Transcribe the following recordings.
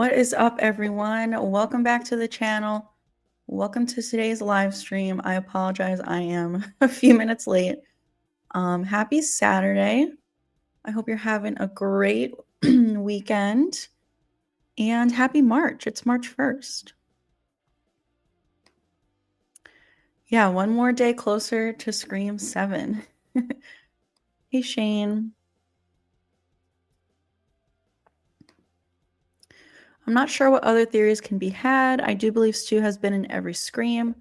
What is up, everyone? Welcome back to the channel. Welcome to today's live stream. I apologize, I am a few minutes late. Happy Saturday. I hope you're having a great weekend. And happy March. It's March 1st. Yeah, one more day closer to Scream 7. Hey, Shane. I'm not sure what other theories can be had. I do believe Stu has been in every Scream.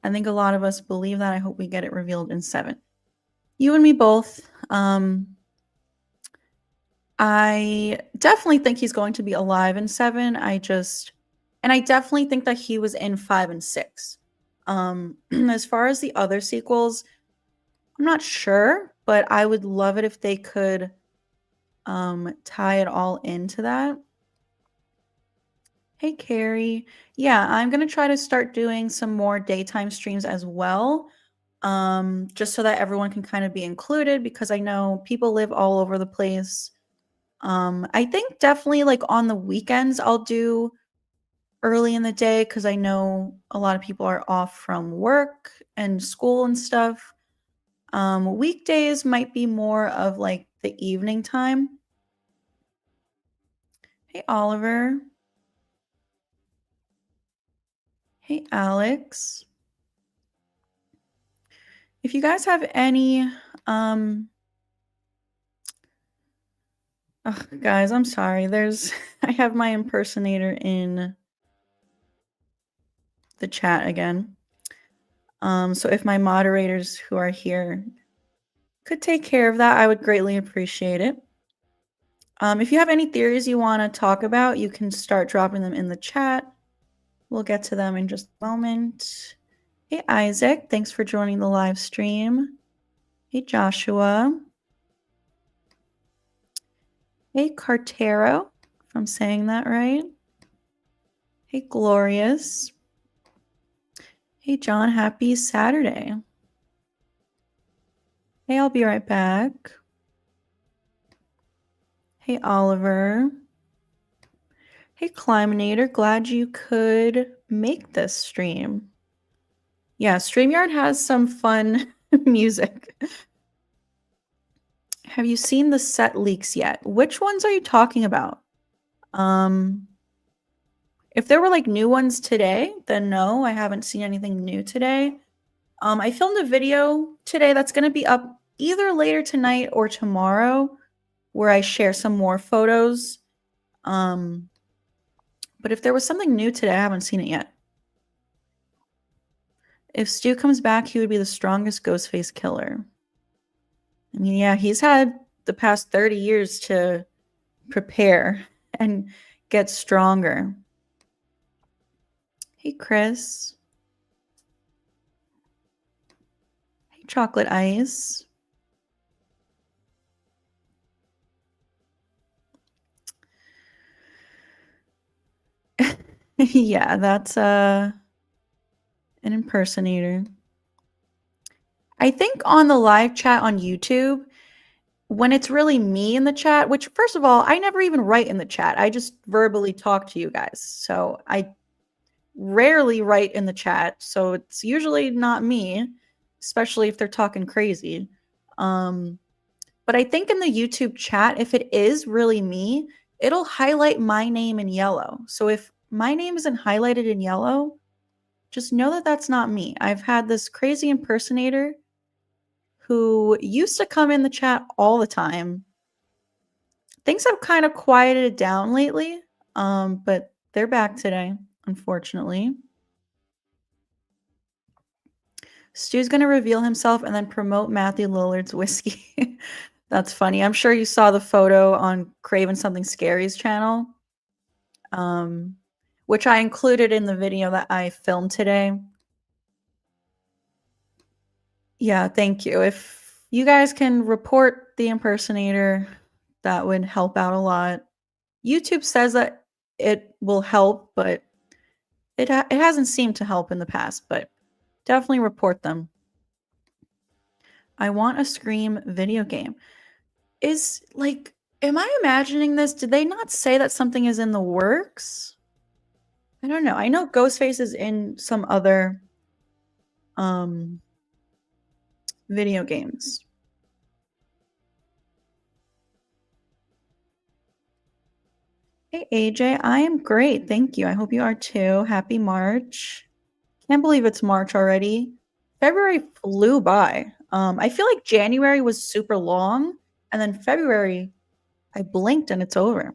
I think a lot of us believe that. I hope we get it revealed in 7. You and me both. I definitely think he's going to be alive in 7. I definitely think that he was in 5 and 6. As far as the other sequels, I'm not sure, but I would love it if they could tie it all into that. Hey, Carrie. Yeah, I'm going to try to start doing some more daytime streams as well, just so that everyone can kind of be included, because I know people live all over the place. I think definitely like on the weekends I'll do early in the day because I know a lot of people are off from work and school and stuff. Weekdays might be more of like the evening time. Hey, Oliver. Hey, Alex. If you guys have any, guys, I'm sorry. I have my impersonator in the chat again. So if my moderators who are here could take care of that, I would greatly appreciate it. If you have any theories you want to talk about, you can start dropping them in the chat. We'll get to them in just a moment. Hey, Isaac. Thanks for joining the live stream. Hey, Joshua. Hey, Cartero, if I'm saying that right. Hey, Glorious. Hey, John. Happy Saturday. Hey, I'll be right back. Hey, Oliver. Hey, Climinator. Glad you could make this stream. Yeah, StreamYard has some fun music. Have you seen the set leaks yet? Which ones are you talking about? If there were like new ones today, then no, I haven't seen anything new today. I filmed a video today that's going to be up either later tonight or tomorrow where I share some more photos. But if there was something new today, I haven't seen it yet. If Stu comes back, he would be the strongest Ghostface killer. I mean, yeah, he's had the past 30 years to prepare and get stronger. Hey, Chris. Hey, Chocolate Ice. Yeah, that's an impersonator. I think on the live chat on YouTube, when it's really me in the chat, which first of all, I never even write in the chat. I just verbally talk to you guys. So I rarely write in the chat. So it's usually not me, especially if they're talking crazy. But I think in the YouTube chat, if it is really me, it'll highlight my name in yellow. So if my name isn't highlighted in yellow, just know that that's not me. I've had this crazy impersonator who used to come in the chat all the time. Things have kind of quieted down lately, but they're back today, unfortunately. Stu's going to reveal himself and then promote Matthew Lillard's whiskey. That's funny. I'm sure you saw the photo on Craven Something Scary's channel, which I included in the video that I filmed today. Yeah, thank you. If you guys can report the impersonator, that would help out a lot. YouTube says that it will help, but it hasn't seemed to help in the past, but definitely report them. I want a Scream video game. Is Am I imagining this? Did they not say that something is in the works? I don't know. I know Ghostface is in some other video games. Hey AJ, I am great. Thank you. I hope you are too. Happy March. Can't believe it's March already. February flew by. I feel like January was super long, and then February, I blinked and it's over.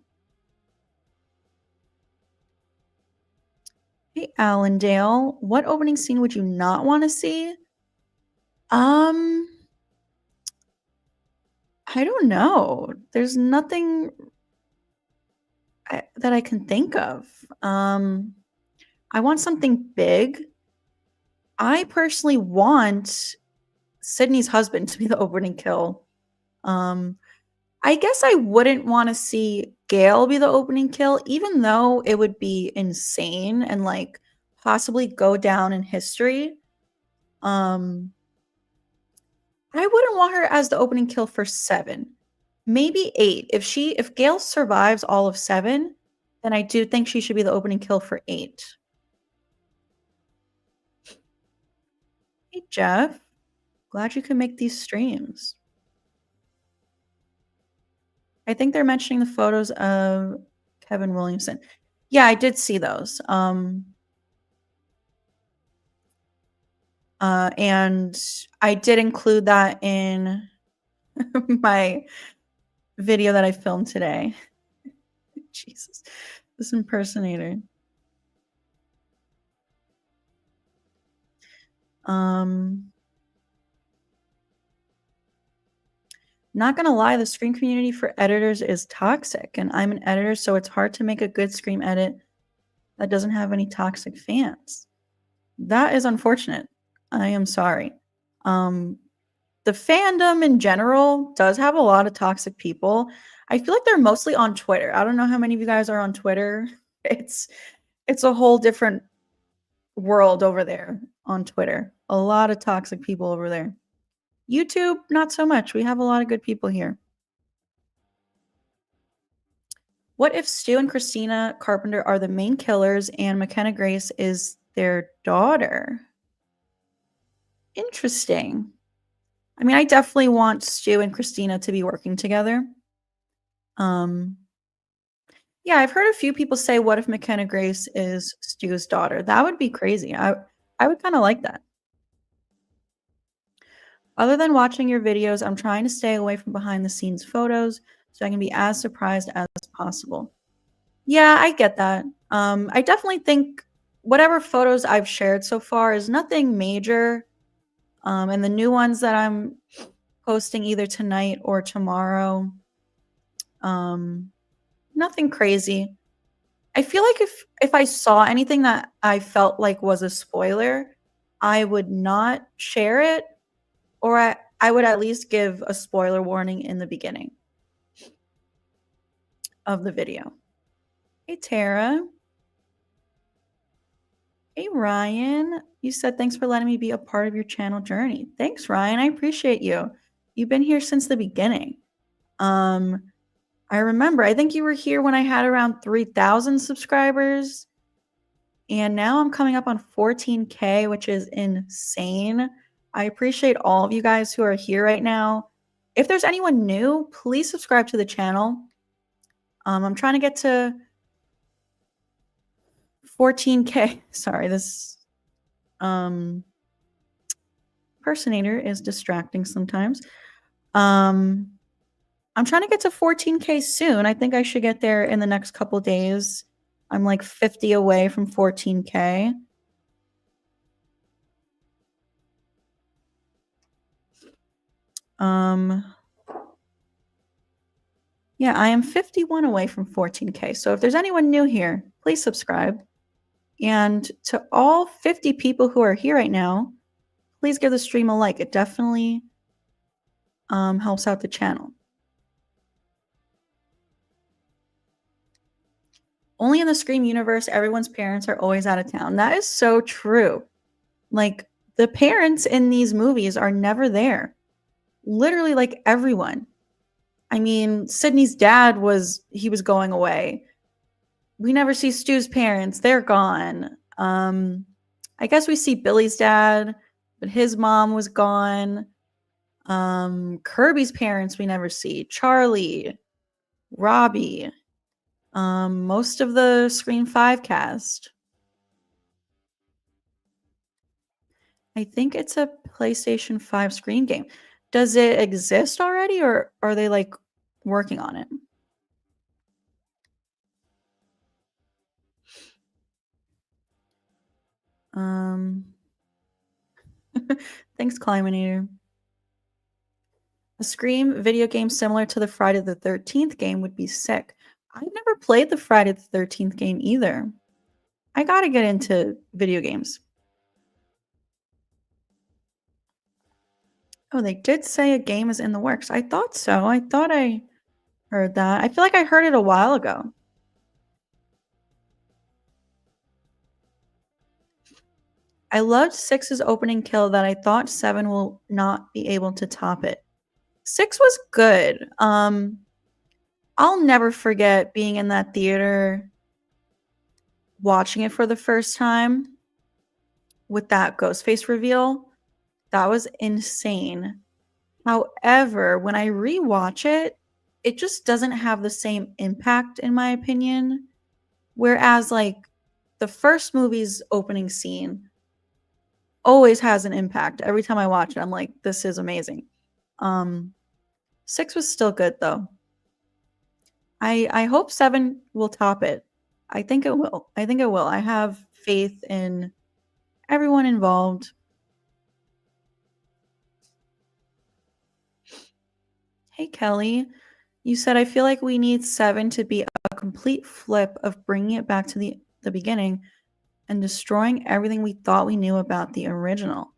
Hey Allendale, what opening scene would you not want to see? I don't know. There's nothing that I can think of. I want something big. I personally want Sydney's husband to be the opening kill. I guess I wouldn't want to see Gale be the opening kill, even though it would be insane and like possibly go down in history. I wouldn't want her as the opening kill for 7. Maybe 8. If Gale survives all of 7, then I do think she should be the opening kill for 8. Hey Jeff, glad you could make these streams. I think they're mentioning the photos of Kevin Williamson. Yeah, I did see those. And I did include that in my video that I filmed today. Jesus, this impersonator. Not gonna lie, the Scream community for editors is toxic, and I'm an editor, so it's hard to make a good Scream edit that doesn't have any toxic fans. That is unfortunate. I am sorry. The fandom in general does have a lot of toxic people. I feel like they're mostly on Twitter. I don't know how many of you guys are on Twitter. It's a whole different world over there on Twitter. A lot of toxic people over there. YouTube, not so much. We have a lot of good people here. What if Stu and Christina Carpenter are the main killers and McKenna Grace is their daughter? Interesting. I mean, I definitely want Stu and Christina to be working together. Yeah, I've heard a few people say, what if McKenna Grace is Stu's daughter? That would be crazy. I would kind of like that. Other than watching your videos, I'm trying to stay away from behind the scenes photos so I can be as surprised as possible. Yeah, I get that. I definitely think whatever photos I've shared so far is nothing major. And the new ones that I'm posting either tonight or tomorrow, nothing crazy. I feel like if I saw anything that I felt like was a spoiler, I would not share it, or I would at least give a spoiler warning in the beginning of the video. Hey, Tara. Hey, Ryan. You said thanks for letting me be a part of your channel journey. Thanks, Ryan. I appreciate you. You've been here since the beginning. I remember, I think you were here when I had around 3,000 subscribers. And now I'm coming up on 14K, which is insane. I appreciate all of you guys who are here right now. If there's anyone new, please subscribe to the channel. I'm trying to get to 14K. Sorry, this impersonator is distracting sometimes. I'm trying to get to 14K soon. I think I should get there in the next couple days. I'm like 50 away from 14K. Yeah, I am 51 away from 14K. So if there's anyone new here, please subscribe. And to all 50 people who are here right now, please give the stream a like. It definitely helps out the channel. Only in the Scream universe, everyone's parents are always out of town. That is so true. Like, the parents in these movies are never there. Literally, like, everyone. I mean, Sydney's dad was going away. We never see Stu's parents. They're gone. I guess we see Billy's dad, but his mom was gone. Kirby's parents we never see. Charlie, Robbie, most of the Scream 5 cast. I think it's a PlayStation 5 Scream game. Does it exist already, or are they like working on it? Thanks, Climinator. A Scream video game similar to the Friday the 13th game would be sick. I've never played the Friday the 13th game either. I gotta get into video games. Oh, they did say a game is in the works. I thought so. I thought I heard that. I feel like I heard it a while ago. I loved 6's opening kill that I thought 7 will not be able to top it. 6 was good. I'll never forget being in that theater watching it for the first time with that Ghostface reveal. That was insane. However, when I rewatch it, it just doesn't have the same impact, in my opinion. Whereas, like, the first movie's opening scene always has an impact. Every time I watch it, I'm like, this is amazing. 6 was still good, though. I hope 7 will top it. I think it will. I think it will. I have faith in everyone involved. Hey, Kelly. You said, I feel like we need 7 to be a complete flip of bringing it back to the beginning and destroying everything we thought we knew about the original.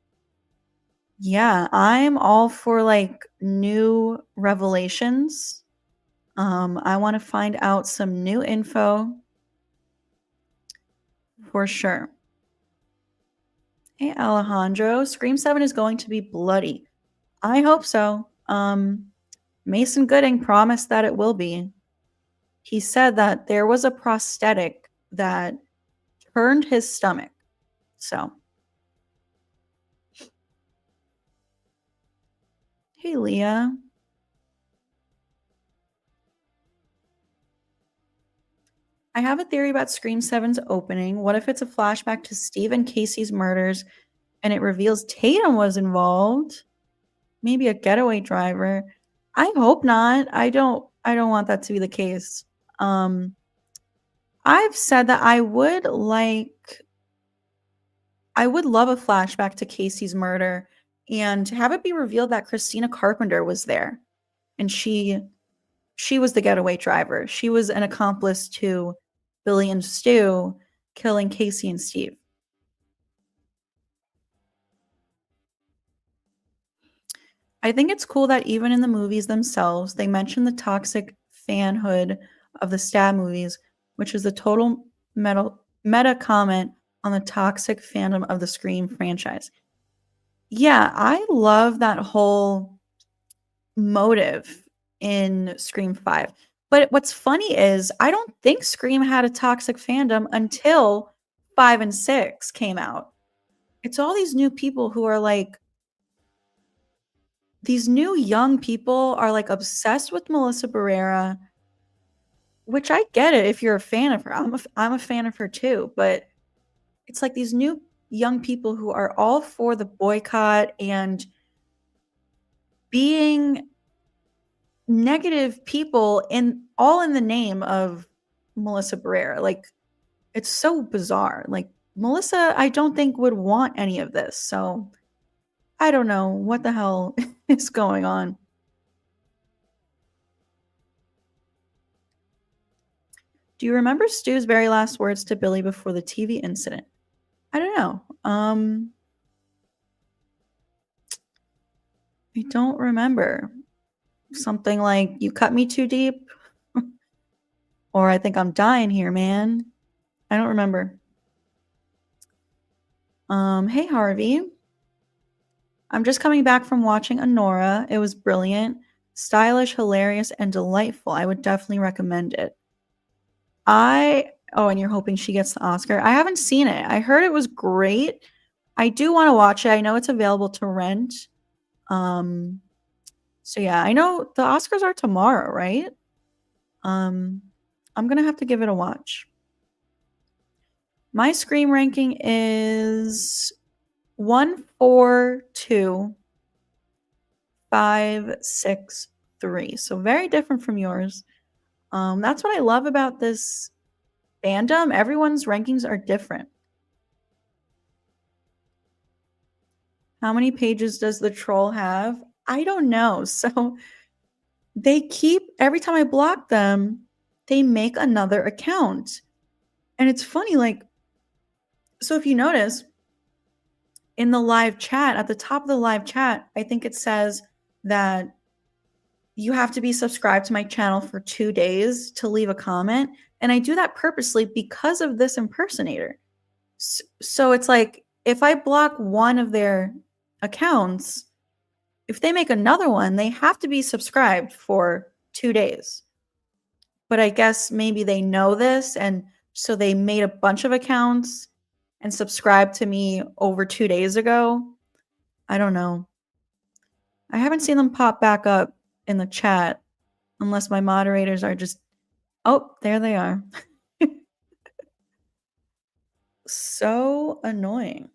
Yeah, I'm all for like new revelations. I want to find out some new info for sure. Hey, Alejandro, Scream 7 is going to be bloody. I hope so. Mason Gooding promised that it will be. He said that there was a prosthetic that turned his stomach. So, hey, Leah. I have a theory about Scream 7's opening. What if it's a flashback to Steve and Casey's murders and it reveals Tatum was involved? Maybe a getaway driver. I hope not. I don't want that to be the case. I've said that I would love a flashback to Casey's murder and have it be revealed that Christina Carpenter was there and she was the getaway driver. She was an accomplice to Billy and Stu killing Casey and Steve. I think it's cool that even in the movies themselves, they mention the toxic fanhood of the Stab movies, which is the total meta comment on the toxic fandom of the Scream franchise. Yeah, I love that whole motive in Scream 5. But what's funny is I don't think Scream had a toxic fandom until 5 and 6 came out. It's all these new people who are like, these new young people are like obsessed with Melissa Barrera, which I get it if you're a fan of her. I'm a fan of her too, but it's like these new young people who are all for the boycott and being negative people all in the name of Melissa Barrera. Like, it's so bizarre. Like, Melissa, I don't think would want any of this. So I don't know what the hell is going on. Do you remember Stu's very last words to Billy before the TV incident? I don't know. I don't remember. Something like, you cut me too deep. Or I think I'm dying here, man. I don't remember. Hey, Harvey. I'm just coming back from watching Anora. It was brilliant. Stylish, hilarious, and delightful. I would definitely recommend it. Oh, and you're hoping she gets the Oscar. I haven't seen it. I heard it was great. I do want to watch it. I know it's available to rent. So yeah, I know the Oscars are tomorrow, right? I'm gonna have to give it a watch. My Scream ranking is 142,563. So very different from yours. That's what I love about this fandom. Everyone's rankings are different. How many pages does the troll have? I don't know. So they keep, every time I block them, they make another account. And it's funny, like, so if you notice in the live chat, at the top of the live chat, I think it says that you have to be subscribed to my channel for 2 days to leave a comment. And I do that purposely because of this impersonator. So it's like, if I block one of their accounts, if they make another one, they have to be subscribed for 2 days. But I guess maybe they know this, and so they made a bunch of accounts and subscribed to me over 2 days ago. I don't know. I haven't seen them pop back up in the chat unless my moderators are just, oh, there they are. So annoying.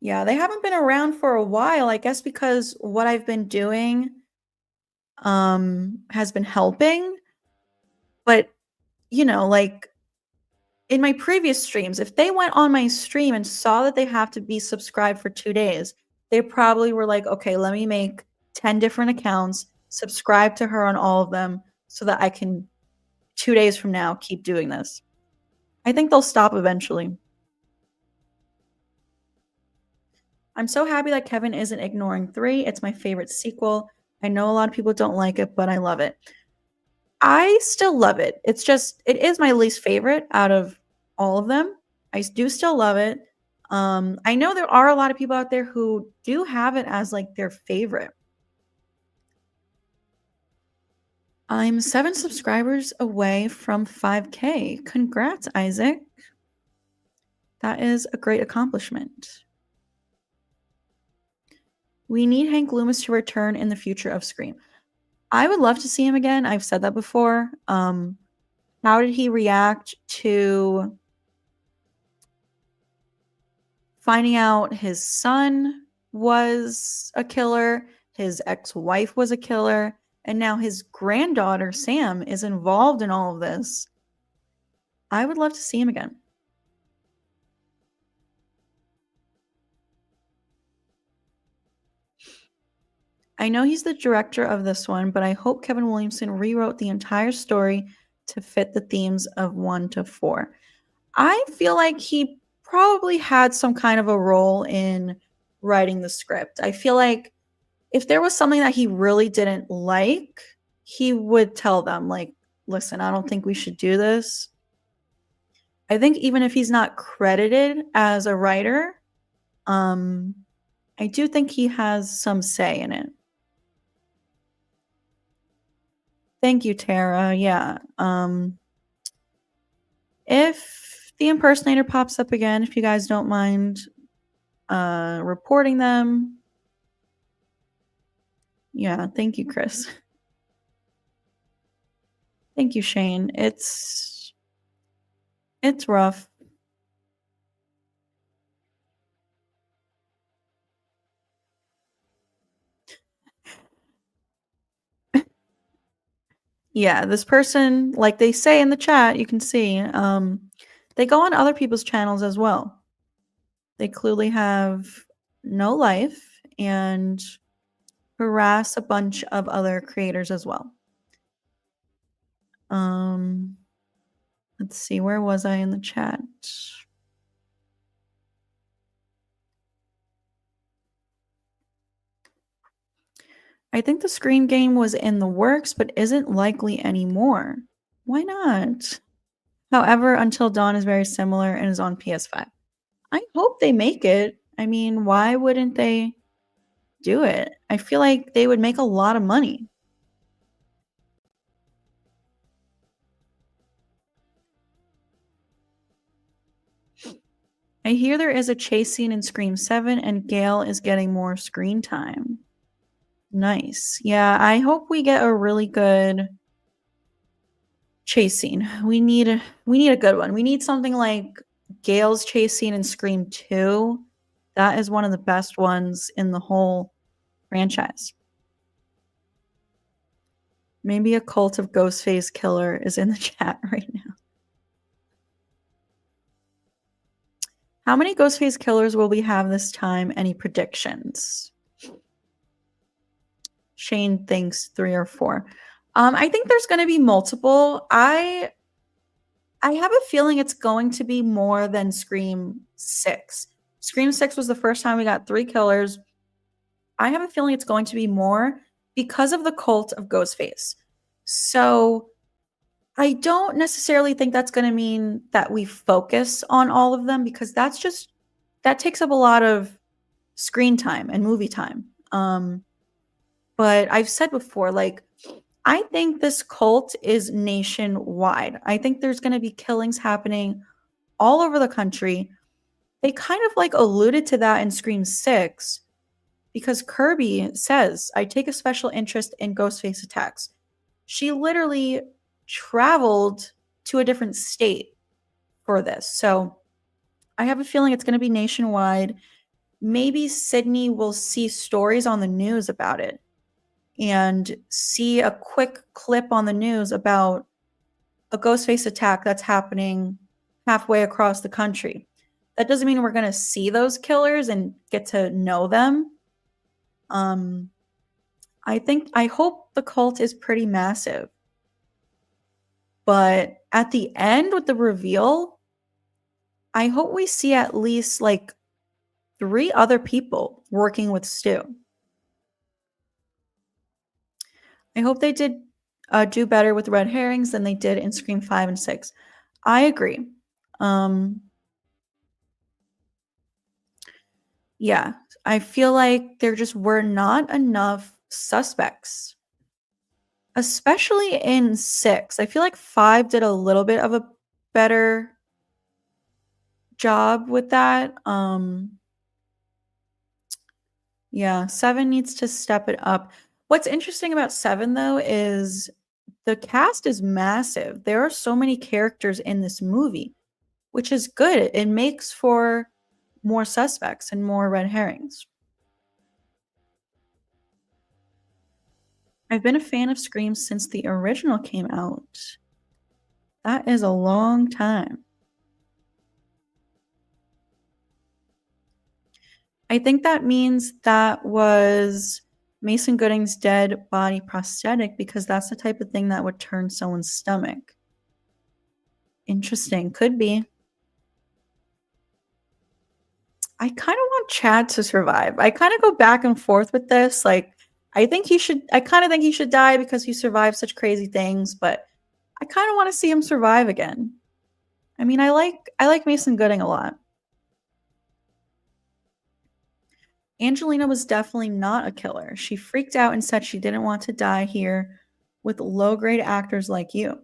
Yeah, they haven't been around for a while, I guess because what I've been doing has been helping. But, you know, like in my previous streams, if they went on my stream and saw that they have to be subscribed for 2 days, they probably were like, okay, let me make 10 different accounts, subscribe to her on all of them so that I can 2 days from now keep doing this. I think they'll stop eventually. I'm so happy that Kevin isn't ignoring 3. It's my favorite sequel. I know a lot of people don't like it, but I love it. I still love it. It's just, it is my least favorite out of all of them. I do still love it. I know there are a lot of people out there who do have it as like their favorite. I'm 7 subscribers away from 5K. Congrats, Isaac. That is a great accomplishment. We need Hank Loomis to return in the future of Scream. I would love to see him again. I've said that before. How did he react to finding out his son was a killer, his ex-wife was a killer, and now his granddaughter, Sam, is involved in all of this? I would love to see him again. I know he's the director of this one, but I hope Kevin Williamson rewrote the entire story to fit the themes of 1 to 4. I feel like he probably had some kind of a role in writing the script. I feel like if there was something that he really didn't like, he would tell them, like, listen, I don't think we should do this. I think even if he's not credited as a writer, I do think he has some say in it. Thank you, Tara. Yeah. If the impersonator pops up again, if you guys don't mind reporting them. Yeah, thank you, Chris. Thank you, Shane. It's rough. Yeah, this person, like they say in the chat, you can see, they go on other people's channels as well. They clearly have no life and harass a bunch of other creators as well. Let's see, where was I in the chat? I think the Scream game was in the works, but isn't likely anymore. Why not? However, Until Dawn is very similar and is on PS5. I hope they make it. I mean, why wouldn't they do it. I feel like they would make a lot of money. I hear there is a chase scene in Scream 7 and Gale is getting more screen time. Nice. Yeah, I hope we get a really good chase scene. We need a good one. We need something like Gale's chase scene in Scream 2. That is one of the best ones in the whole franchise. Maybe a cult of Ghostface Killer is in the chat right now. How many Ghostface Killers will we have this time? Any predictions? Shane thinks 3 or 4. I think there's going to be multiple. I have a feeling it's going to be more than Scream 6. Scream 6 was the first time we got 3 killers. I have a feeling it's going to be more because of the cult of Ghostface. So I don't necessarily think that's going to mean that we focus on all of them, because that takes up a lot of screen time and movie time. But I've said before, like, I think this cult is nationwide. I think there's going to be killings happening all over the country. They kind of like alluded to that in Scream 6, because Kirby says, I take a special interest in Ghostface attacks. She literally traveled to a different state for this. So I have a feeling it's going to be nationwide. Maybe Sydney will see stories on the news about it and see a quick clip on the news about a Ghostface attack that's happening halfway across the country. That doesn't mean we're going to see those killers and get to know them. I hope the cult is pretty massive. But at the end with the reveal, I hope we see at least like 3 other people working with Stu. I hope they did do better with red herrings than they did in Scream 5 and 6. I agree. Yeah, I feel like there just were not enough suspects, especially in 6. I feel like 5 did a little bit of a better job with that. Yeah, 7 needs to step it up. What's interesting about 7, though, is the cast is massive. There are so many characters in this movie, which is good. It makes for more suspects and more red herrings. I've been a fan of Scream since the original came out. That is a long time. I think that means that was Mason Gooding's dead body prosthetic, because that's the type of thing that would turn someone's stomach. Interesting. Could be. I kind of want Chad to survive. I kind of go back and forth with this. Like, I kind of think he should die because he survived such crazy things, but I kind of want to see him survive again. I mean, I like Mason Gooding a lot. Angelina was definitely not a killer. She freaked out and said she didn't want to die here with low-grade actors like you.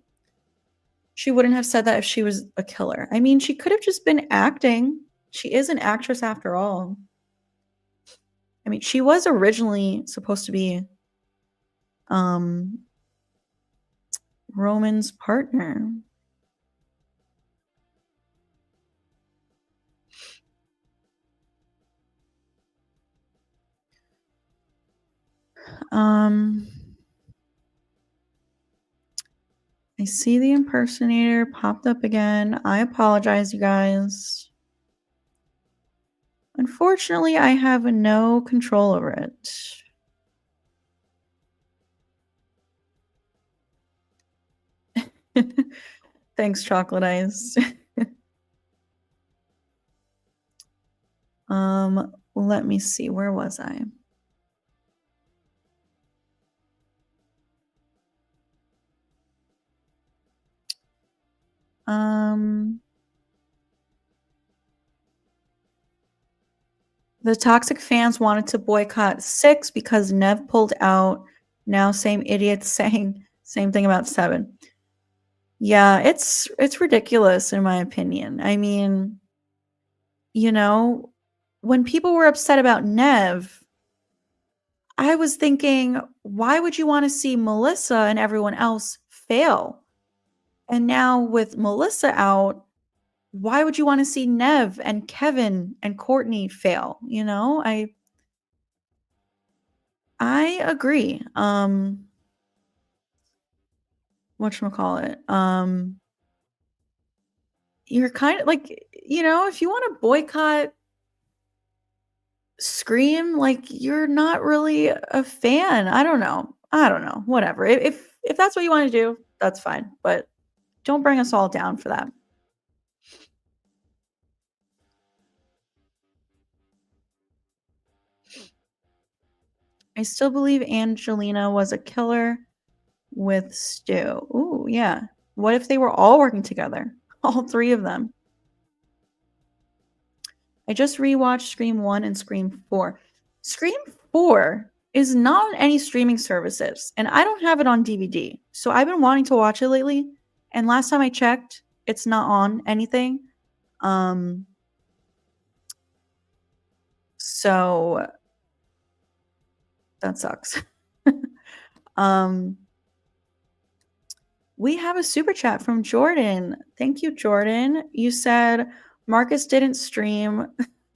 She wouldn't have said that if she was a killer. I mean, she could have just been acting. She is an actress after all. I mean, she was originally supposed to be Roman's partner. I see the impersonator popped up again. I apologize, you guys. Unfortunately, I have no control over it. Thanks, Chocolate Ice. Let me see. Where was I? The toxic fans wanted to boycott 6 because Nev pulled out. Now same idiots saying same thing about 7. Yeah, it's ridiculous in my opinion. I mean, you know, when people were upset about Nev, I was thinking, why would you want to see Melissa and everyone else fail? And now with Melissa out, why would you want to see Nev and Kevin and Courtney fail? You know, I agree. Whatchamacallit? You're kind of like, if you want to boycott Scream, like you're not really a fan. I don't know. Whatever. If that's what you want to do, that's fine. But don't bring us all down for that. I still believe Angelina was a killer with Stu. Ooh, yeah. What if they were all working together? All 3 of them. I just rewatched Scream 1 and Scream 4. Scream 4 is not on any streaming services, and I don't have it on DVD. So I've been wanting to watch it lately, and last time I checked, it's not on anything. So that sucks. We have a super chat from Jordan. Thank you, Jordan. You said Marcus didn't stream.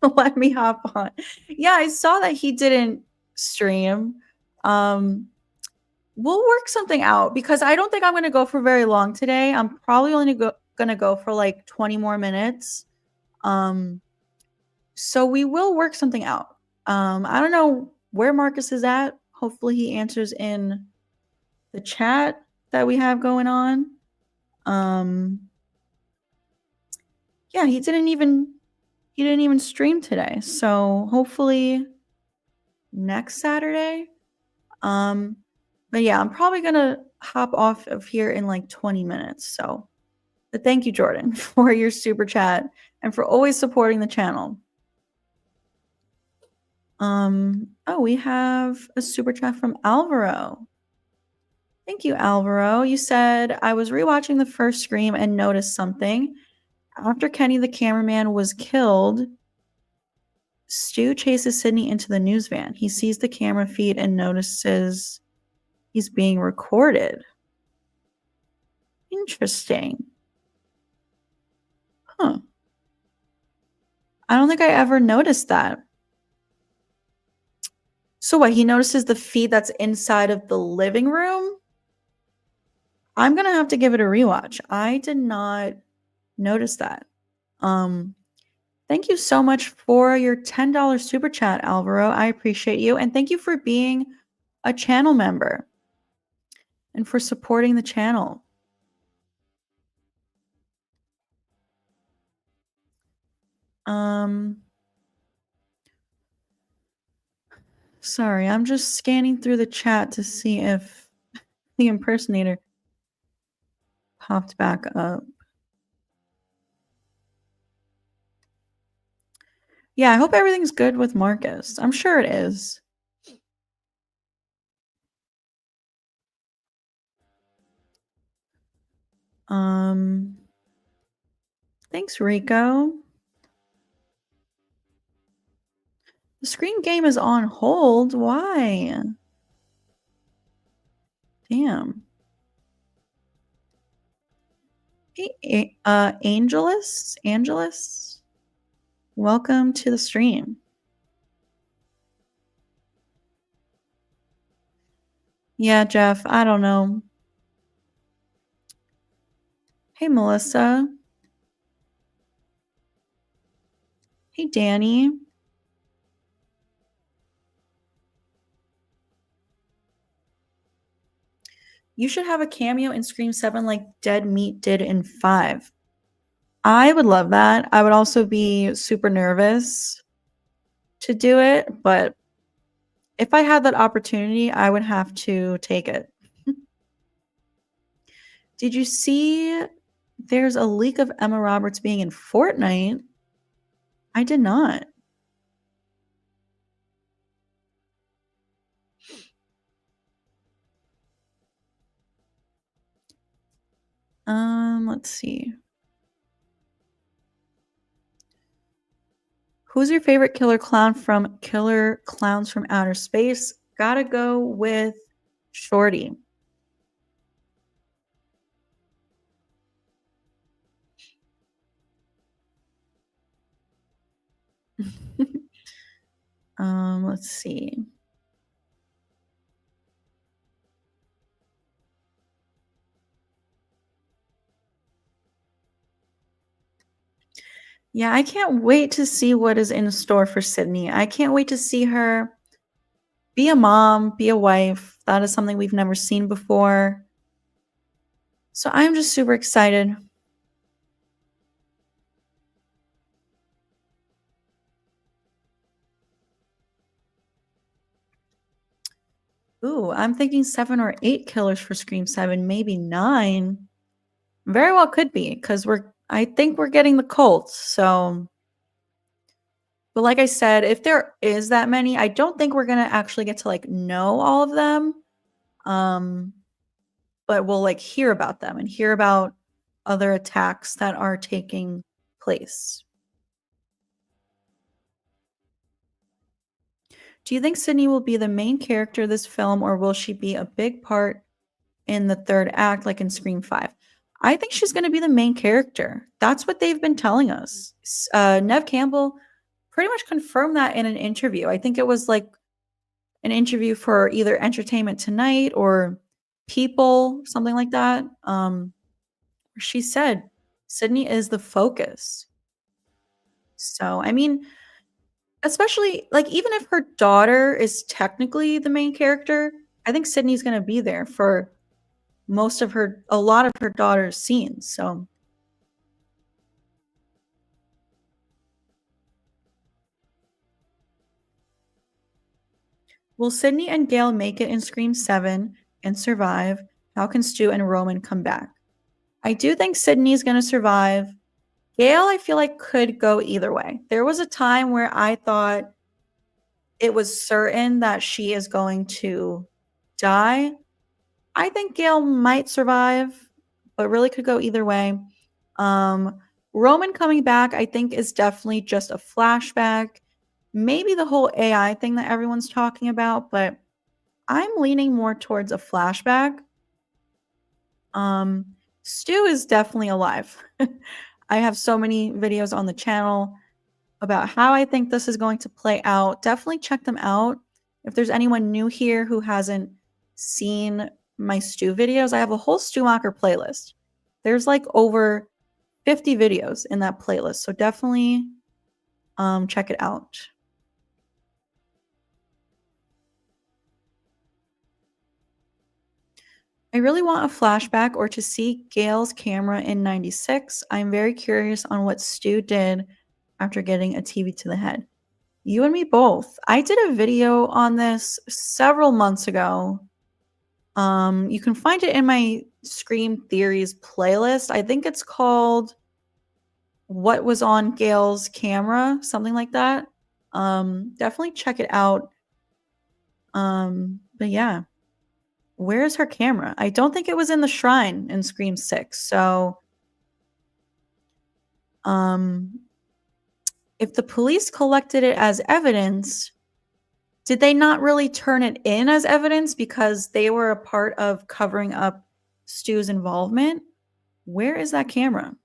Let me hop on. Yeah, I saw that he didn't stream. We'll work something out because I don't think I'm going to go for very long today. I'm probably only going to go for like 20 more minutes. So we will work something out. I don't know where Marcus is at. Hopefully he answers in the chat that we have going on. Yeah, he didn't even stream today. So hopefully next Saturday. But yeah, I'm probably gonna hop off of here in like 20 minutes. So but thank you, Jordan, for your super chat and for always supporting the channel. Oh, we have a super chat from Alvaro. Thank you, Alvaro. You said, I was rewatching the first Scream and noticed something. After Kenny the cameraman was killed, Stu chases Sydney into the news van. He sees the camera feed and notices he's being recorded. Interesting. Huh. I don't think I ever noticed that. So what, he notices the feed that's inside of the living room? I'm going to have to give it a rewatch. I did not notice that. Thank you so much for your $10 super chat, Alvaro. I appreciate you. And thank you for being a channel member and for supporting the channel. Sorry, I'm just scanning through the chat to see if the impersonator popped back up. Yeah, I hope everything's good with Marcus. I'm sure it is. Thanks, Rico. The Scream game is on hold. Why? Damn. Hey, Angelus, welcome to the stream. Yeah, Jeff, I don't know. Hey, Melissa. Hey, Danny. You should have a cameo in Scream 7 like Dead Meat did in 5. I would love that. I would also be super nervous to do it, but if I had that opportunity, I would have to take it. Did you see there's a leak of Emma Roberts being in Fortnite? I did not. Let's see. Who's your favorite killer clown from Killer Clowns from Outer Space? Gotta go with Shorty. Let's see. Yeah, I can't wait to see what is in store for Sydney. I can't wait to see her be a mom, be a wife. That is something we've never seen before. So I'm just super excited. Ooh, I'm thinking 7 or 8 killers for Scream 7, maybe 9. Very well could be because I think we're getting the cults. So, but like I said, if there is that many, I don't think we're gonna actually get to like know all of them. Um, but we'll like hear about them and hear about other attacks that are taking place. Do you think Sydney will be the main character of this film, or will she be a big part in the third act, like in Scream 5? I think she's going to be the main character. That's what they've been telling us. Nev Campbell pretty much confirmed that in an interview. I think it was like an interview for either Entertainment Tonight or People, something like that. She said Sydney is the focus. So, I mean, especially like even if her daughter is technically the main character, I think Sydney's going to be there for a lot of her daughter's scenes. So, will Sydney and Gail make it in Scream 7 and survive? How can Stu and Roman come back? I do think Sydney's going to survive. Gail, I feel like could go either way. There was a time where I thought it was certain that she is going to die. I think Gail might survive, but really could go either way. Um, Roman coming back, I think, is definitely just a flashback. Maybe the whole AI thing that everyone's talking about, but I'm leaning more towards a flashback. Um, Stu is definitely alive. I have so many videos on the channel about how I think this is going to play out. Definitely check them out. If there's anyone new here who hasn't seen my Stu videos, I have a whole Stumacher playlist. There's like over 50 videos in that playlist, so definitely check it out. I really want a flashback or to see Gail's camera in 96. I'm very curious on what Stu did after getting a TV to the head. You and me both. I did a video on this several months ago. You can find it in my Scream Theories playlist. I think it's called What Was on Gail's Camera, something like that. Definitely check it out. But yeah. Where's her camera? I don't think it was in the shrine in Scream 6. So, if the police collected it as evidence, did they not really turn it in as evidence because they were a part of covering up Stu's involvement? Where is that camera?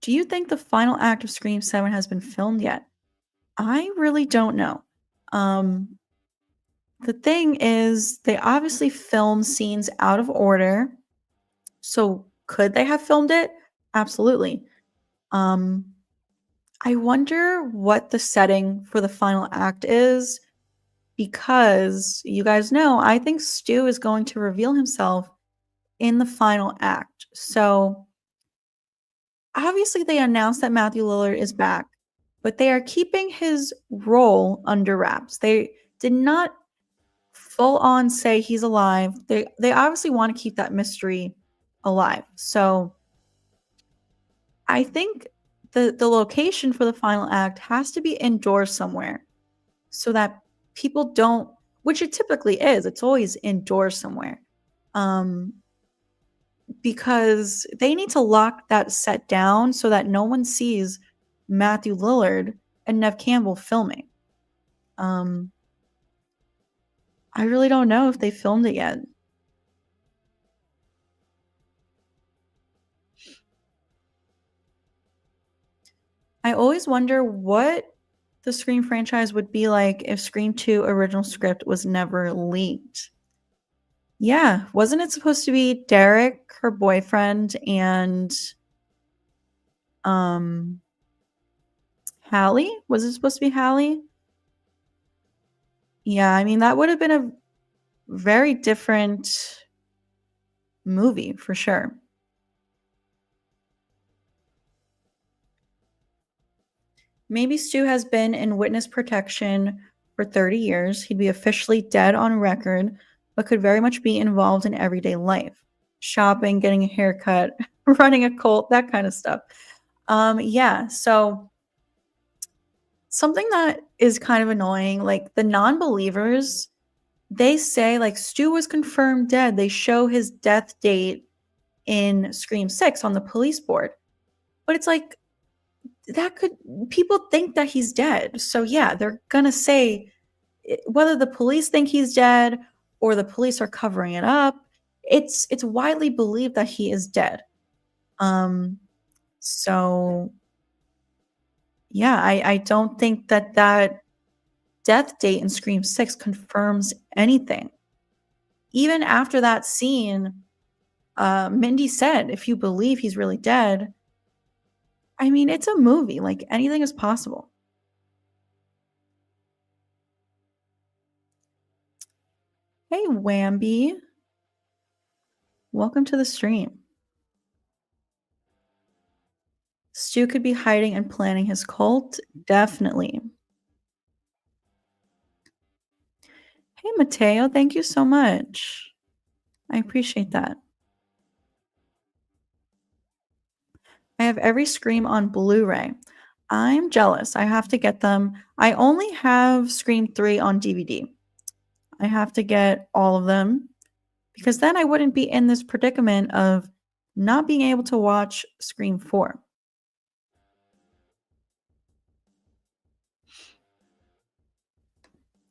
Do you think the final act of Scream 7 has been filmed yet? I really don't know. The thing is, they obviously film scenes out of order. So could they have filmed it? Absolutely. Um, I wonder what the setting for the final act is because you guys know I think Stu is going to reveal himself in the final act. So obviously they announced that Matthew Lillard is back, but they are keeping his role under wraps. They did not full on say he's alive. They obviously want to keep that mystery alive. So I think the location for the final act has to be indoors somewhere. so that people don't, which it typically is, it's always indoors somewhere. Um, because they need to lock that set down so that no one sees Matthew Lillard and Nev Campbell filming. Um, I really don't know if they filmed it yet. I always wonder what the Scream franchise would be like if Scream 2 original script was never leaked. Yeah, wasn't it supposed to be Derek, her boyfriend, and um Hallie? Was it supposed to be Hallie? Yeah, I mean that would have been a very different movie for sure. Maybe Stu has been in witness protection for 30 years. He'd be officially dead on record, but could very much be involved in everyday life. Shopping, getting a haircut, running a cult, that kind of stuff. Yeah, so something that is kind of annoying, like the non-believers, they say like Stu was confirmed dead. They show his death date in Scream 6 on the police board. But it's like that could people think that he's dead. So yeah, they're going to say whether the police think he's dead or the police are covering it up, it's widely believed that he is dead. So yeah, I don't think that that death date in Scream 6 confirms anything. Even after that scene, Mindy said, if you believe he's really dead, I mean, it's a movie. Like anything is possible. Hey, Wamby. Welcome to the stream. Stu could be hiding and planning his cult. Definitely. Hey, Mateo. Thank you so much. I appreciate that. I have every Scream on Blu-ray. I'm jealous. I have to get them. I only have Scream 3 on DVD. I have to get all of them because then I wouldn't be in this predicament of not being able to watch Scream 4.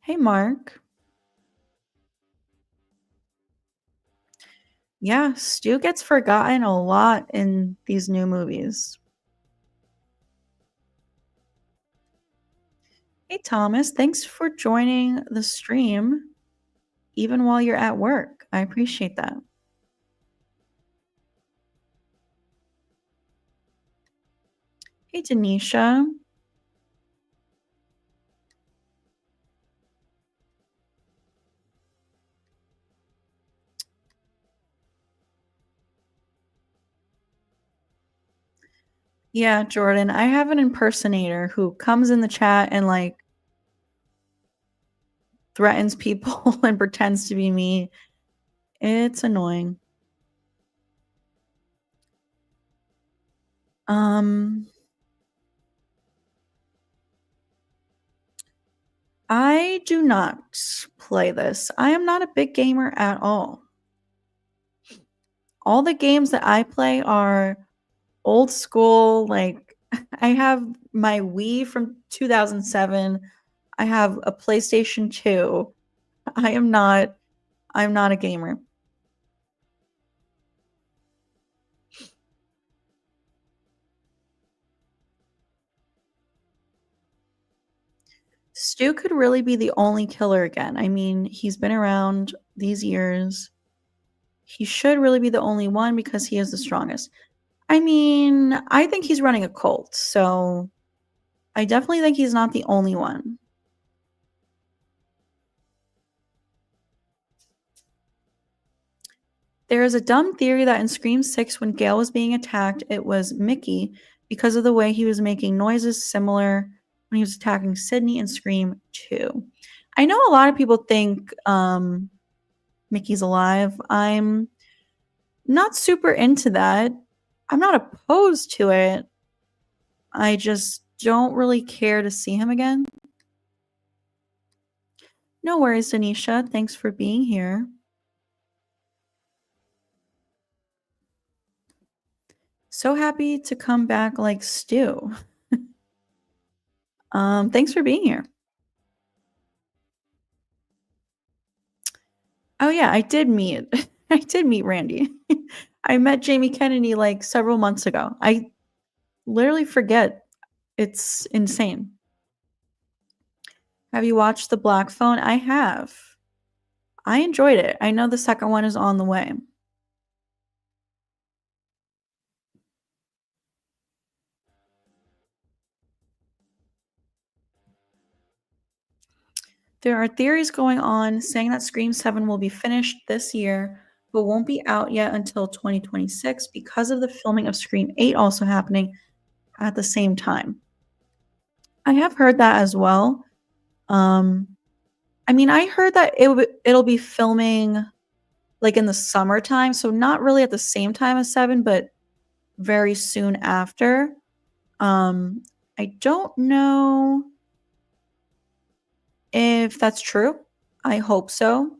Hey, Mark. Yeah, Stu gets forgotten a lot in these new movies. Hey, Thomas. Thanks for joining the stream, even while you're at work. I appreciate that. Hey, Denisha. Yeah, Jordan, I have an impersonator who comes in the chat and like threatens people and pretends to be me. It's annoying. I do not play this. I am not a big gamer at all. All the games that I play are old school. Like I have my Wii from 2007. I have a PlayStation 2. I'm not a gamer. Stu could really be the only killer again. I mean, he's been around these years. He should really be the only one because he is the strongest. I mean, I think he's running a cult, so I definitely think he's not the only one. There is a dumb theory that in Scream 6, when Gail was being attacked, it was Mickey because of the way he was making noises similar when he was attacking Sydney in Scream 2. I know a lot of people think Mickey's alive. I'm not super into that. I'm not opposed to it. I just don't really care to see him again. No worries, Anisha. Thanks for being here. So happy to come back like stew. Thanks for being here. Oh yeah, I did meet I did meet Randy. I met Jamie Kennedy like several months ago. I literally forget. It's insane. Have you watched The Black Phone? I have. I enjoyed it. I know the second one is on the way. There are theories going on saying that Scream 7 will be finished this year, but won't be out yet until 2026 because of the filming of Scream 8 also happening at the same time. I have heard that as well. Um, I mean, I heard that it'll be filming like in the summertime, so not really at the same time as 7, but very soon after. Um, I don't know if that's true. I hope so.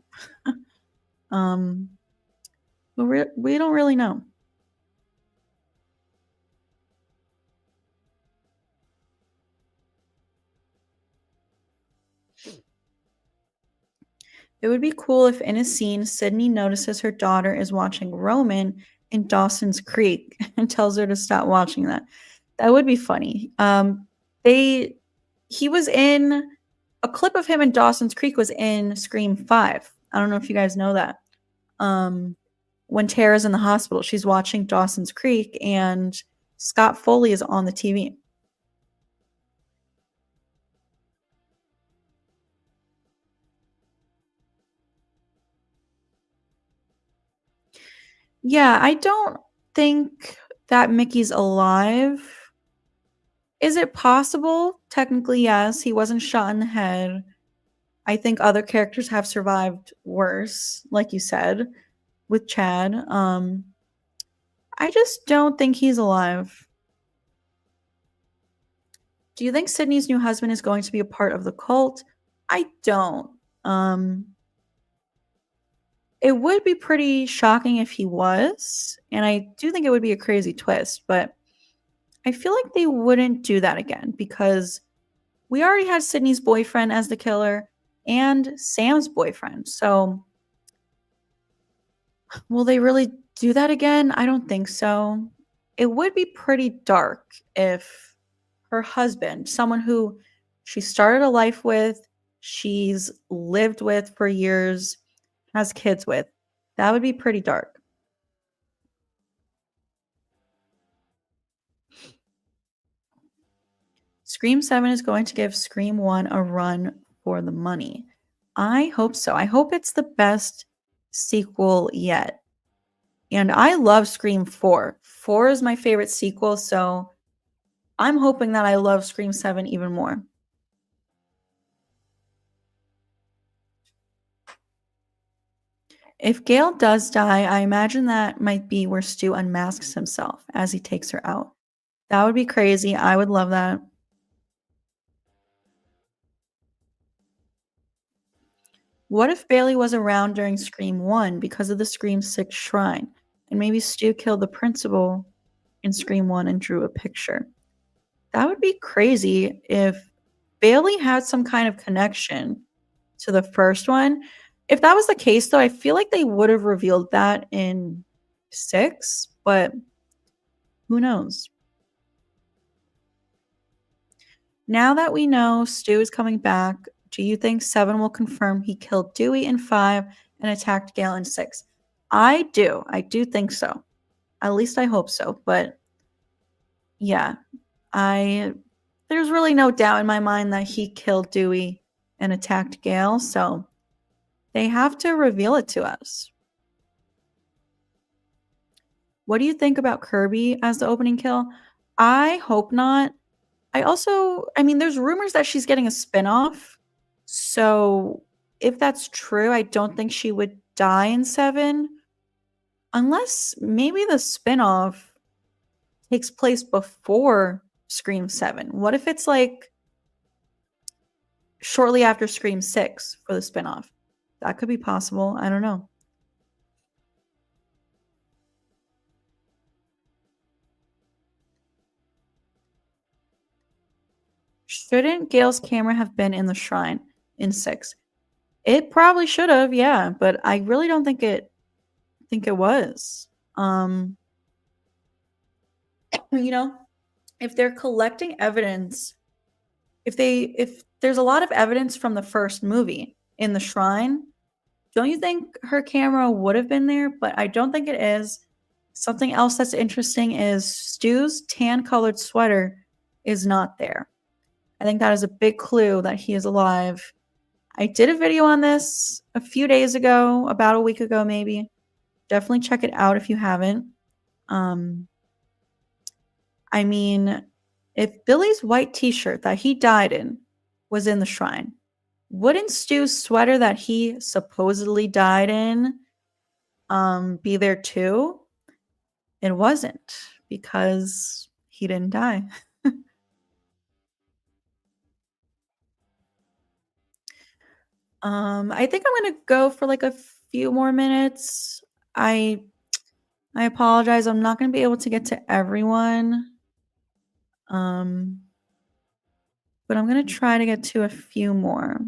um, but we don't really know. It would be cool if in a scene, Sydney notices her daughter is watching Roman in Dawson's Creek and tells her to stop watching that. That would be funny. They he was in a clip of him in Dawson's Creek was in Scream 5. I don't know if you guys know that. Um, when Tara's in the hospital, she's watching Dawson's Creek and Scott Foley is on the TV. Yeah, I don't think that Mickey's alive. Is it possible? Technically, yes. He wasn't shot in the head. I think other characters have survived worse, like you said, with Chad. I just don't think he's alive. Do you think Sydney's new husband is going to be a part of the cult? I don't. Um, it would be pretty shocking if he was, and I do think it would be a crazy twist, but I feel like they wouldn't do that again because we already had Sydney's boyfriend as the killer and Sam's boyfriend. So, will they really do that again? I don't think so. It would be pretty dark if her husband, someone who she started a life with, she's lived with for years, has kids with, that would be pretty dark. Scream 7 is going to give Scream 1 a run for the money. I hope so. I hope it's the best sequel yet. And I love Scream 4. 4 is my favorite sequel, so I'm hoping that I love Scream 7 even more. If Gail does die, I imagine that might be where Stu unmasks himself as he takes her out. That would be crazy. I would love that. What if Bailey was around during Scream 1 because of the Scream 6 shrine? And maybe Stu killed the principal in Scream 1 and drew a picture. That would be crazy if Bailey had some kind of connection to the first one. If that was the case, though, I feel like they would have revealed that in 6, but who knows? Now that we know Stu is coming back, do you think 7 will confirm he killed Dewey in 5 and attacked Gale in 6? I do. I do think so. At least I hope so. But yeah, I there's really no doubt in my mind that he killed Dewey and attacked Gale, so they have to reveal it to us. What do you think about Kirby as the opening kill? I hope not. I mean, there's rumors that she's getting a spinoff. So if that's true, I don't think she would die in 7. Unless maybe the spinoff takes place before Scream 7. What if it's like shortly after Scream 6 for the spinoff. That could be possible. I don't know. Shouldn't Gail's camera have been in the shrine in 6? It probably should have, yeah, but I really don't think it was. You know, if they're collecting evidence, if there's a lot of evidence from the first movie in the shrine, don't you think her camera would have been there? But I don't think it is. Something else that's interesting is Stu's tan colored sweater is not there. I think that is a big clue that he is alive. I did a video on this a few days ago, about a week ago maybe. Definitely check it out if you haven't. I mean, if Billy's white t-shirt that he died in was in the shrine, wouldn't Stu's sweater that he supposedly died in be there too? It wasn't, because he didn't die. I think I'm gonna go for like a few more minutes. I apologize. I'm not gonna be able to get to everyone. But I'm gonna try to get to a few more.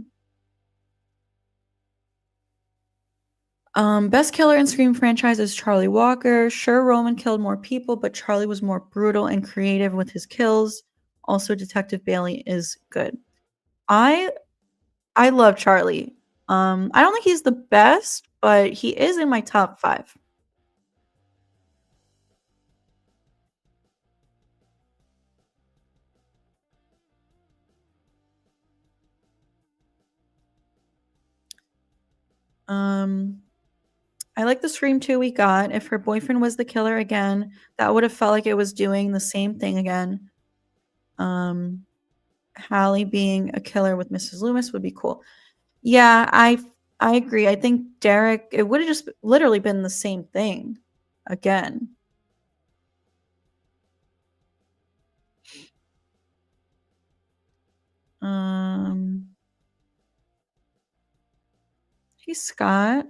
Best killer in Scream franchise is Charlie Walker. Sure, Roman killed more people, but Charlie was more brutal and creative with his kills. Also, Detective Bailey is good. I love Charlie. I don't think he's the best, but he is in my top 5. I like the Scream 2 we got. If her boyfriend was the killer again, that would have felt like it was doing the same thing again. Hallie being a killer with Mrs. Loomis would be cool. Yeah, I agree. I think Derek, it would have just literally been the same thing again. Hey Scott.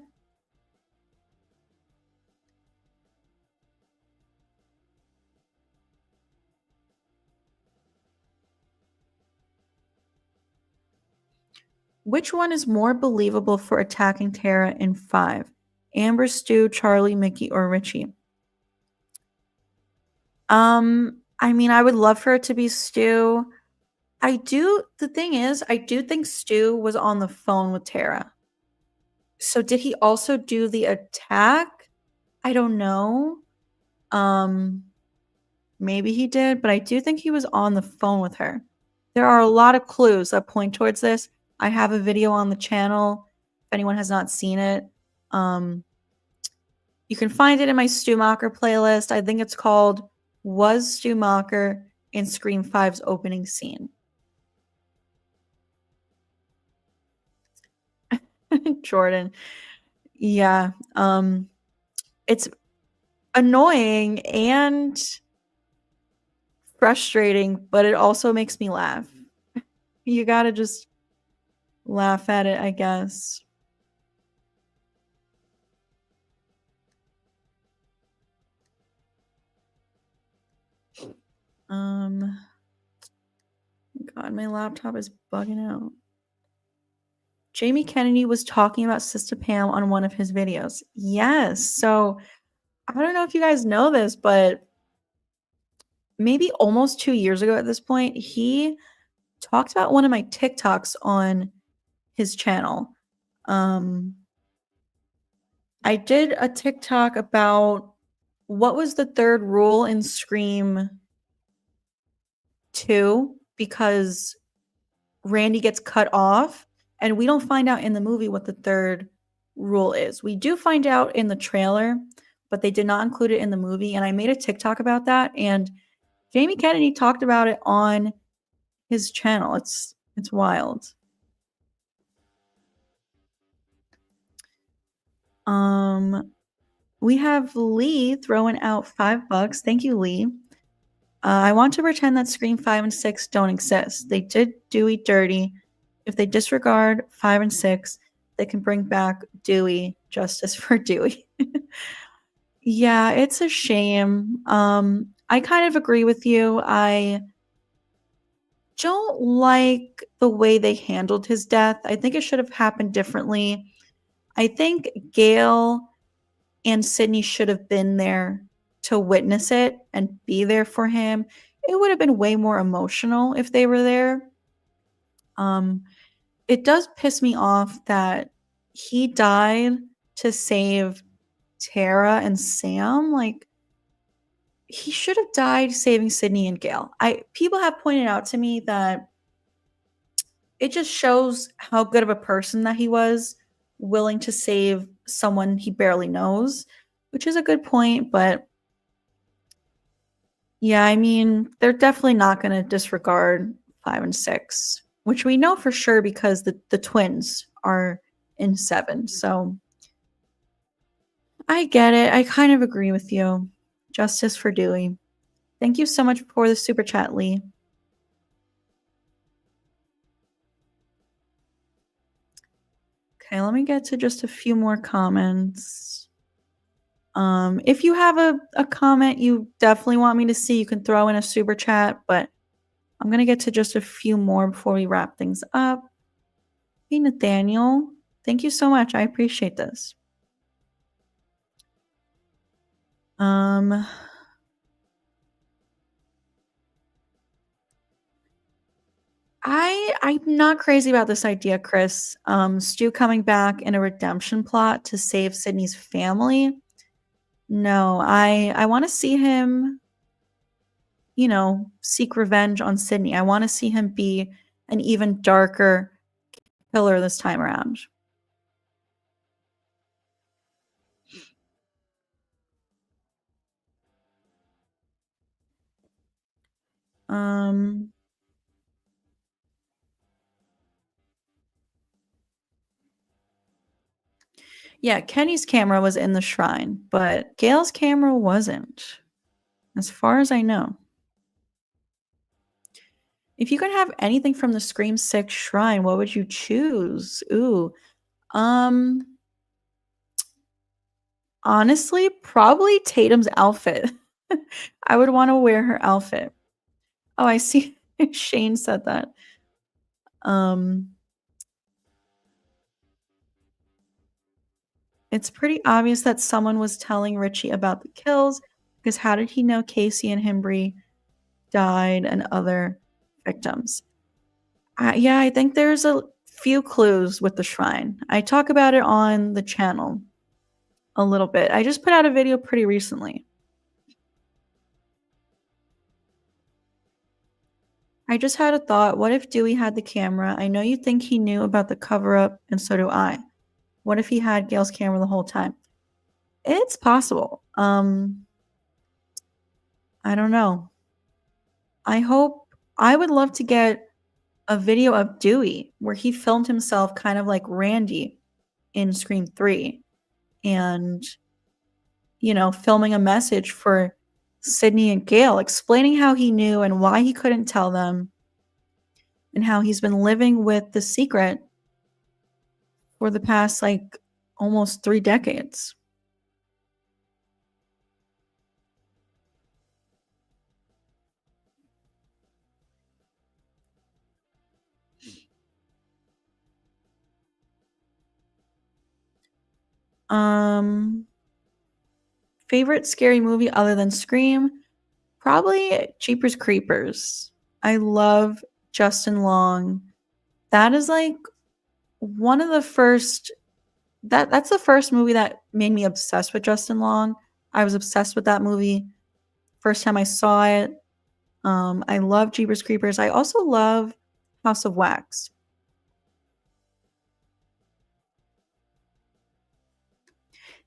Which one is more believable for attacking Tara in 5? Amber, Stu, Charlie, Mickey, or Richie? I mean, I would love for it to be Stu. The thing is, I do think Stu was on the phone with Tara. So did he also do the attack? I don't know. Maybe he did, but I do think he was on the phone with her. There are a lot of clues that point towards this. I have a video on the channel if anyone has not seen it. You can find it in my Stu Macher playlist. I think it's called Was Stu Macher in Scream 5's opening scene. Jordan. Yeah. It's annoying and frustrating, but it also makes me laugh. You gotta just laugh at it, I guess. God, my laptop is bugging out. Jamie Kennedy was talking about Sistapam on one of his videos. Yes. So I don't know if you guys know this, but maybe almost 2 years ago at this point, he talked about one of my TikToks on his channel. I did a TikTok about what was the third rule in Scream 2, because Randy gets cut off, and we don't find out in the movie what the third rule is. We do find out in the trailer, but they did not include it in the movie, and I made a TikTok about that, and Jamie Kennedy talked about it on his channel. It's wild. We have Lee throwing out $5. Thank you, Lee. I want to pretend that Scream 5 and 6 don't exist. They did Dewey dirty. If they disregard 5 and 6, they can bring back Dewey, justice for Dewey. Yeah, it's a shame. I kind of agree with you. I don't like the way they handled his death. I think it should have happened differently. I think Gail and Sydney should have been there to witness it and be there for him. It would have been way more emotional if they were there. Um, it does piss me off that he died to save Tara and Sam. Like, he should have died saving Sydney and Gail. People have pointed out to me that it just shows how good of a person that he was, willing to save someone he barely knows, which is a good point. But yeah, I mean, they're definitely not going to disregard 5 and 6, which we know for sure because the twins are in 7. So I get it. I kind of agree with you. Justice for Dewey. Thank you so much for the super chat, Lee. Okay, let me get to just a few more comments. If you have a comment you definitely want me to see, you can throw in a super chat, but I'm going to get to just a few more before we wrap things up. Hey, Nathaniel, thank you so much. I appreciate this. I'm not crazy about this idea, Chris. Stu coming back in a redemption plot to save Sydney's family. No, I want to see him, seek revenge on Sydney. I want to see him be an even darker killer this time around. Yeah, Kenny's camera was in the shrine, but Gail's camera wasn't, as far as I know. If you could have anything from the Scream 6 shrine, what would you choose? Ooh. Honestly, probably Tatum's outfit. I would want to wear her outfit. Oh, I see. Shane said that. It's pretty obvious that someone was telling Richie about the kills, because how did he know Casey and Himbry died and other victims? Yeah, I think there's a few clues with the shrine. I talk about it on the channel a little bit. I just put out a video pretty recently. I just had a thought. What if Dewey had the camera? I know you think he knew about the cover up, and so do I. What if he had Gail's camera the whole time? It's possible. I don't know. I would love to get a video of Dewey where he filmed himself kind of like Randy in Scream 3 and, filming a message for Sydney and Gail, explaining how he knew and why he couldn't tell them, and how he's been living with the secret for the past, like, almost 3 decades. Favorite scary movie other than Scream? Probably Jeepers Creepers. I love Justin Long. That is like one of the first that's the first movie that made me obsessed with Justin Long. I was obsessed with that movie first time I saw it. I love Jeepers Creepers. I also love House of Wax.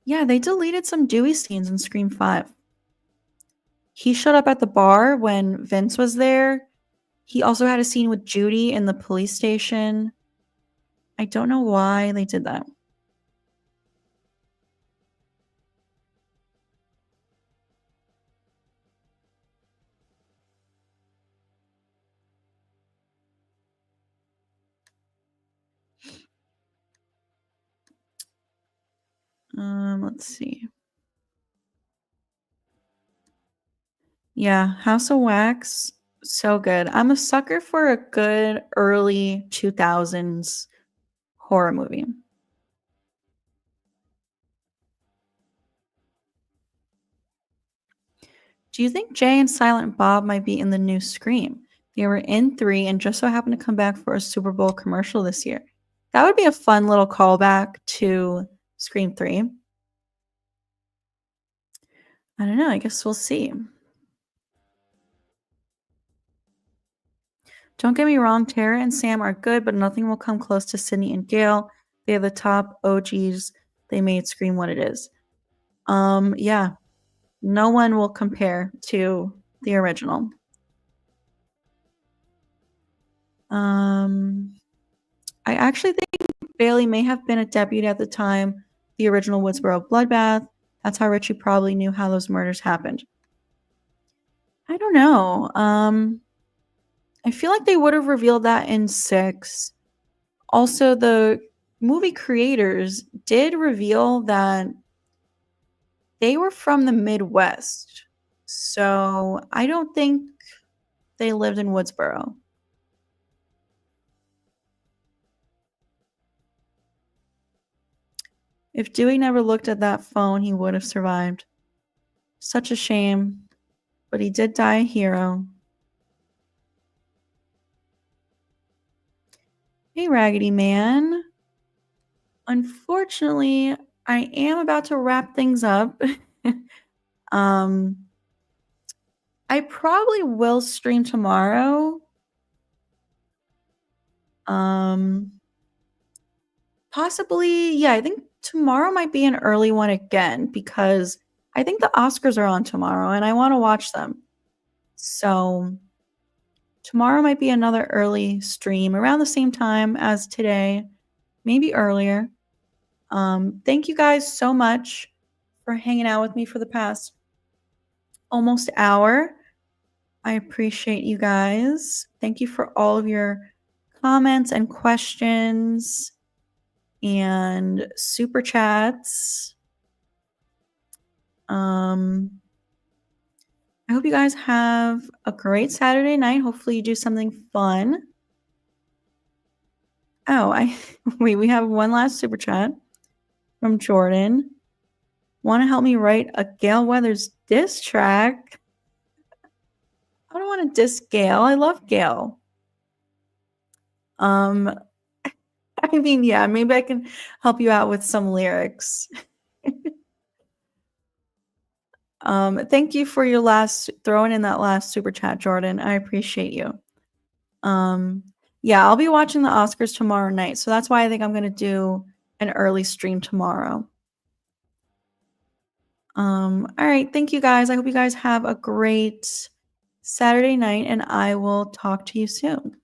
Yeah, they deleted some Dewey scenes in Scream 5. He showed up at the bar when Vince was there. He also had a scene with Judy in the police station. I don't know why they did that. Let's see. Yeah, House of Wax, so good. I'm a sucker for a good early 2000s horror movie. Do you think Jay and Silent Bob might be in the new Scream? They were in 3 and just so happened to come back for a Super Bowl commercial this year. That would be a fun little callback to Scream 3. I don't know. I guess we'll see. Don't get me wrong, Tara and Sam are good, but nothing will come close to Sydney and Gail. They are the top OGs. They made Scream what it is. Yeah. No one will compare to the original. I actually think Bailey may have been a deputy at the time the original Woodsboro bloodbath. That's how Richie probably knew how those murders happened. I don't know. I feel like they would have revealed that in 6. Also, the movie creators did reveal that they were from the Midwest. So I don't think they lived in Woodsboro. If Dewey never looked at that phone, he would have survived. Such a shame. But he did die a hero. Hey, Raggedy Man. Unfortunately, I am about to wrap things up. I probably will stream tomorrow. Possibly, yeah, I think tomorrow might be an early one again because I think the Oscars are on tomorrow and I want to watch them. So tomorrow might be another early stream around the same time as today, maybe earlier. Thank you guys so much for hanging out with me for the past almost hour. I appreciate you guys. Thank you for all of your comments and questions and super chats. I hope you guys have a great Saturday night. Hopefully you do something fun. Oh, wait, we have one last super chat from Jordan. Want to help me write a Gail Weathers diss track? I don't want to diss Gail. I love Gail. I mean, yeah, maybe I can help you out with some lyrics. Thank you for your throwing in that last super chat, Jordan. I appreciate you. Yeah, I'll be watching the Oscars tomorrow night, so that's why I think I'm gonna do an early stream tomorrow. All right, thank you guys. I hope you guys have a great Saturday night, and I will talk to you soon.